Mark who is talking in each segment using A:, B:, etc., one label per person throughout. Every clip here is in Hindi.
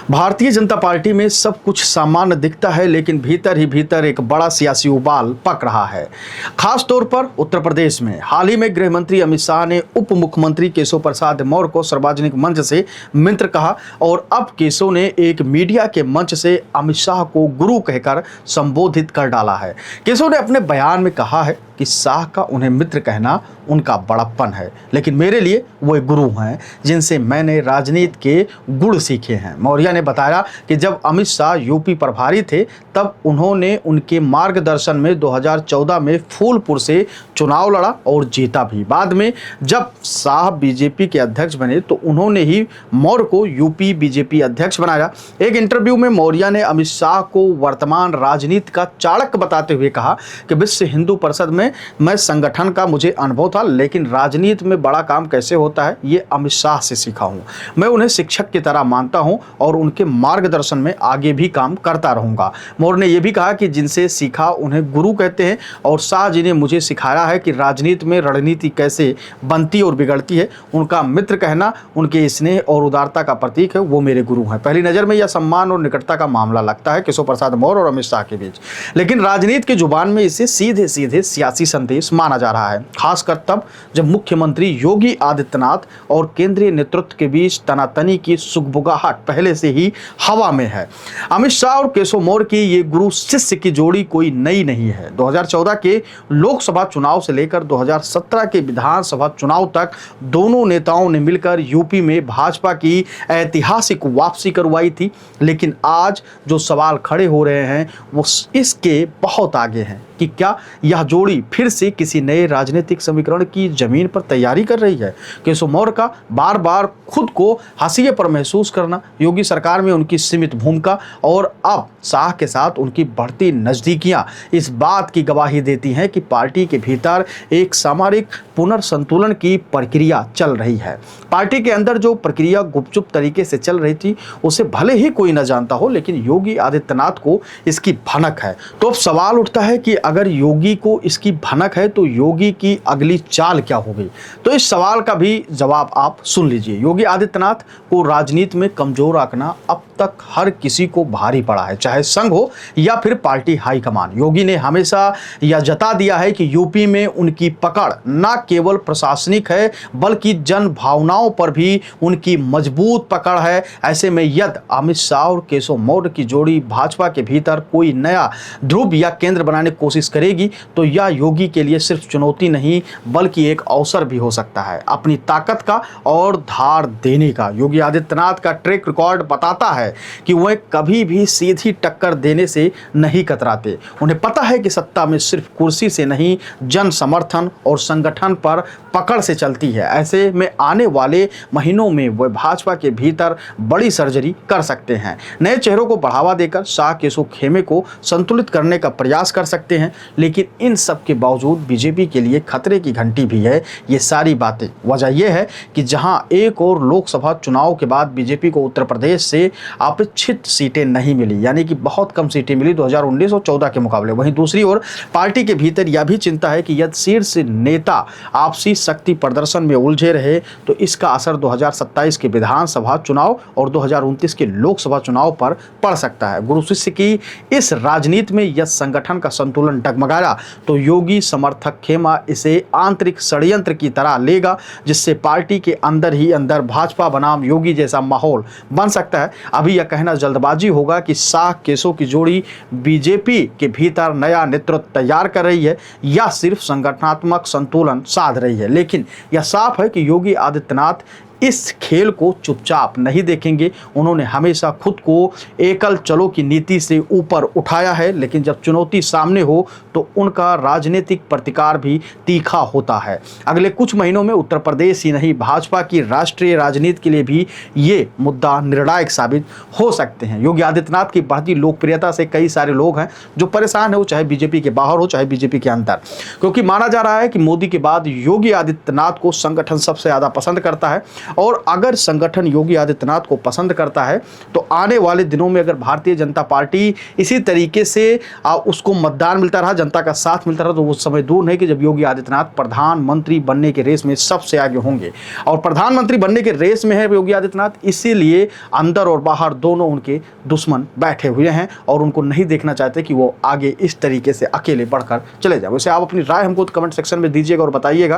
A: भारतीय जनता पार्टी में सब कुछ सामान्य दिखता है, लेकिन भीतर ही भीतर एक बड़ा सियासी उबाल पक रहा है। खास तौर पर उत्तर प्रदेश में हाल ही में गृह मंत्री अमित शाह ने उप मुख्यमंत्री केशव प्रसाद मौर्य को सार्वजनिक मंच से मित्र कहा और अब केशव ने एक मीडिया के मंच से अमित शाह को गुरु कहकर संबोधित कर डाला है। केशव ने अपने बयान में कहा है कि शाह का उन्हें मित्र कहना उनका बड़प्पन है, लेकिन मेरे लिए वो एक गुरु हैं जिनसे मैंने राजनीति के गुण सीखे हैं। मौर्य ने बताया कि जब अमित शाह यूपी प्रभारी थे तब उन्होंने उनके मार्गदर्शन में 2014 में फूलपुर से चुनाव लड़ा और जीता भी। बाद में जब शाह बीजेपी के अध्यक्ष बने तो उन्होंने ही मौर्य को यूपी बीजेपी अध्यक्ष बनाया। एक इंटरव्यू में मौर्य ने अमित शाह को वर्तमान राजनीति का चाणक्य बताते हुए कहा कि विश्व हिंदू परिषद में मैं संगठन का मुझे अनुभव था, लेकिन राजनीति में बड़ा काम कैसे होता है ये अमित शाह से सीखा हूं। मैं उन्हें शिक्षक की तरह मानता हूं और उनके मार्गदर्शन में आगे भी काम करता रहूंगा। मौर्य ने यह भी कहा कि जिनसे सीखा उन्हें गुरु कहते हैं और शाह जी ने मुझे सिखाया है कि राजनीति में रणनीति कैसे बनती और बिगड़ती है। उनका मित्र कहना उनके स्नेह और उदारता का प्रतीक है, वो मेरे गुरु हैं। पहली नजर में यह सम्मान और निकटता का मामला लगता है केशव प्रसाद मौर्य और अमित शाह के बीच, लेकिन राजनीति की जुबान में इसे सीधे सीधे सियासी संदेश माना जा रहा है, खासकर तब जब मुख्यमंत्री योगी आदित्यनाथ और केंद्रीय नेतृत्व के बीच तनातनी की सुगबुगाहट पहले से ही हवा में है। अमित शाह और केशव मौर्य की ये गुरु शिष्य की जोड़ी कोई नई नहीं है। 2014 के लोकसभा चुनाव से लेकर 2017 के विधानसभा चुनाव तक दोनों नेताओं ने मिलकर यूपी में भाजपा की ऐतिहासिक वापसी करवाई थी, लेकिन आज जो सवाल खड़े हो रहे हैं वो इसके बहुत आगे हैं कि क्या यह जोड़ी फिर से किसी नए राजनीतिक समीकरण की जमीन पर तैयारी कर रही है। केशव मौर्य का बार बार खुद को हाशिए पर महसूस करना, योगी सरकार में उनकी सीमित भूमिका और अब शाह के साथ उनकी बढ़ती नजदीकियां इस बात की गवाही देती हैं कि पार्टी के भीतर एक सामरिक पुनर्संतुलन की प्रक्रिया चल रही है। पार्टी के अंदर जो प्रक्रिया गुपचुप तरीके से चल रही थी उसे भले ही कोई न जानता हो, लेकिन योगी आदित्यनाथ को इसकी भनक है। तो अब सवाल उठता है कि अगर योगी को इसकी भनक है तो योगी की अगली चाल क्या होगी। तो इस सवाल का भी जवाब आप सुन लीजिए। योगी आदित्यनाथ को राजनीति में कमजोर आंकना अब तक हर किसी को भारी पड़ा है, चाहे संघ हो या फिर पार्टी हाईकमान। योगी ने हमेशा यह जता दिया है कि यूपी में उनकी पकड़ न केवल प्रशासनिक है बल्कि जन भावनाओं पर भी उनकी मजबूत पकड़ है। ऐसे में यदि अमित शाह और केशव मौर्य की जोड़ी भाजपा के भीतर कोई नया ध्रुव या केंद्र बनाने की कोशिश करेगी तो यह योगी के लिए सिर्फ चुनौती नहीं बल्कि एक अवसर भी हो सकता है अपनी ताकत का और धार देने का। योगी आदित्यनाथ का ट्रैक रिकॉर्ड बताता है कि वह कभी भी सीधी टक्कर देने से नहीं कतराते। उन्हें पता है कि सत्ता में सिर्फ कुर्सी से नहीं, जन समर्थन और संगठन पर पकड़ से चलती है। ऐसे में आने वाले महीनों में वह भाजपा के भीतर बड़ी सर्जरी कर सकते हैं। नए चेहरों को बढ़ावा देकर शाह केशव खेमे को संतुलित करने का प्रयास कर सकते हैं, लेकिन इन सब के बावजूद बीजेपी के लिए खतरे की घंटी भी है। ये सारी बातें वजह यह है कि जहां एक और लोकसभा चुनाव के बाद बीजेपी को उत्तर प्रदेश से अपेक्षित सीटें नहीं मिली, यानी कि बहुत कम सीटें मिली 2019 और 14 के मुकाबले, वहीं दूसरी ओर पार्टी के भीतर यह भी चिंता है कि यदि शीर्ष नेता आपसी शक्ति प्रदर्शन में उलझे रहे तो इसका असर 2027 के विधानसभा चुनाव और 2029 के लोकसभा चुनाव पर पड़ सकता है। गुरु शिष्य की इस राजनीति में यदि संगठन का संतुलन डगमगाया तो योगी समर्थक खेमा इसे आंतरिक षड्यंत्र की तरह लेगा, जिससे पार्टी के अंदर ही अंदर भाजपा बनाम योगी जैसा माहौल बन सकता है। अभी यह कहना जल्दबाजी होगा कि शाह केशव की जोड़ी बीजेपी के भीतर नया नेतृत्व तैयार कर रही है या सिर्फ संगठनात्मक संतुलन साध रही है, लेकिन यह साफ है कि योगी आदित्यनाथ इस खेल को चुपचाप नहीं देखेंगे। उन्होंने हमेशा खुद को एकल चलो की नीति से ऊपर उठाया है, लेकिन जब चुनौती सामने हो तो उनका राजनीतिक प्रतिकार भी तीखा होता है। अगले कुछ महीनों में उत्तर प्रदेश ही नहीं भाजपा की राष्ट्रीय राजनीति के लिए भी ये मुद्दा निर्णायक साबित हो सकते हैं। योगी आदित्यनाथ की बढ़ती लोकप्रियता से कई सारे लोग हैं जो परेशान है, वो चाहे बीजेपी के बाहर हो चाहे बीजेपी के अंदर, क्योंकि माना जा रहा है कि मोदी के बाद योगी आदित्यनाथ को संगठन सबसे ज्यादा पसंद करता है। और अगर संगठन योगी आदित्यनाथ को पसंद करता है तो आने वाले दिनों में अगर भारतीय जनता पार्टी इसी तरीके से उसको मतदान मिलता रहा, जनता का साथ मिलता रहा, तो वो समय दूर नहीं कि जब योगी आदित्यनाथ प्रधानमंत्री बनने के रेस में सबसे आगे होंगे। और प्रधानमंत्री बनने के रेस में है योगी आदित्यनाथ, इसीलिए अंदर और बाहर दोनों उनके दुश्मन बैठे हुए हैं और उनको नहीं देखना चाहते कि वो आगे इस तरीके से अकेले बढ़कर चले जाए। वैसे आप अपनी राय हमको कमेंट सेक्शन में दीजिएगा और बताइएगा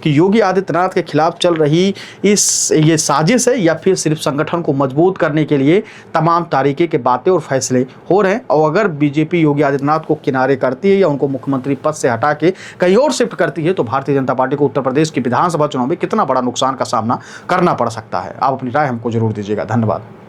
A: कि योगी आदित्यनाथ के खिलाफ चल रही ये साजिश है या फिर सिर्फ संगठन को मजबूत करने के लिए तमाम तरीके के बातें और फैसले हो रहे हैं। और अगर बीजेपी योगी आदित्यनाथ को किनारे करती है या उनको मुख्यमंत्री पद से हटा के कहीं और शिफ्ट करती है तो भारतीय जनता पार्टी को उत्तर प्रदेश की विधानसभा चुनाव में कितना बड़ा नुकसान का सामना करना पड़ सकता है। आप अपनी राय हमको जरूर दीजिएगा। धन्यवाद।